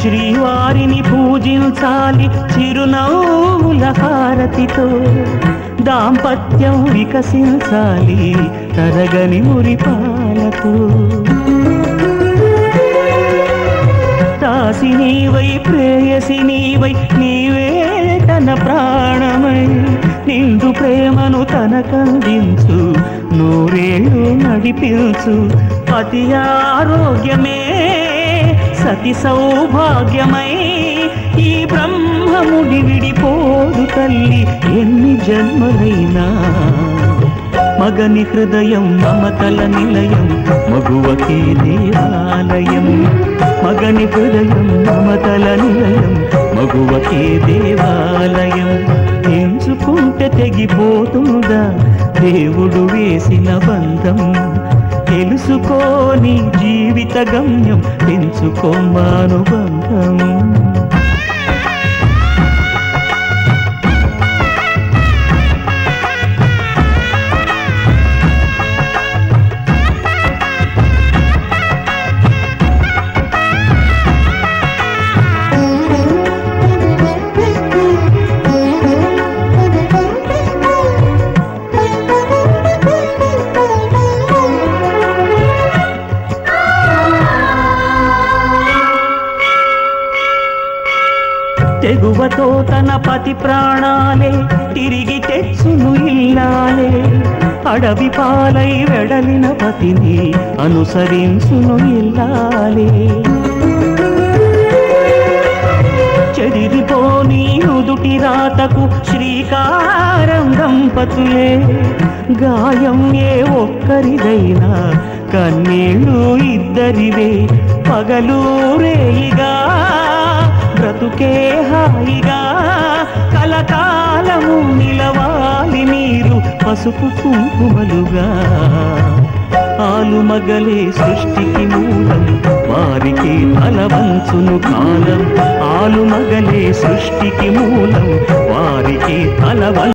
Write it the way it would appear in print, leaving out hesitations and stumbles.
శ్రీవారిని పూజించాలి చిరునవ్వుల హారతితో, దాంపత్యం వికసించాలి తరగని మురిపాలతో. దాసి నీవై ప్రేయసి నీవై నీవే తన ప్రాణమై, నిండు ప్రేమను తనకందించు, నూరేళ్ళు నడిపించు. పతి ఆరోగ్యమే సతి సౌభాగ్యమై, ఈ బ్రహ్మముడి విడిపోదు తల్లి ఎన్ని జన్మలైనా. మగని హృదయం మమతల నిలయం, మగువకే దేవాలయం. మగని హృదయం మమతల నిలయం, మగువకే దేవాలయం. ఎంచుకుంటే తెగిపోతుందా దేవుడు వేసిన బంధం, తెలుసుకోని జీవిత గమ్యం పెంచుకోమానుబంధం. తెగువతో తన పతి ప్రాణాలే తిరిగి తెచ్చును ఇల్లాలే, అడవి పాలై వెడలిన పతిని అనుసరించును ఇల్లాలే. చెదిరిపోని నుదుటి రాతకు శ్రీకారం దంపతులే, గాయం ఏ ఒక్కరిదైనా కన్నీళ్ళు ఇద్దరివే. పగలూరేయిగా బ్రతుకే హాయిగా, కలకాలము నిలవాలి మీరు పసుపు కుంకుమలుగా. ఆలుమగలే సృష్టికి మూలం, వారికి తలవంచును కాలం. ఆలుమగలే సృష్టికి మూలం, వారికి తలవంచు.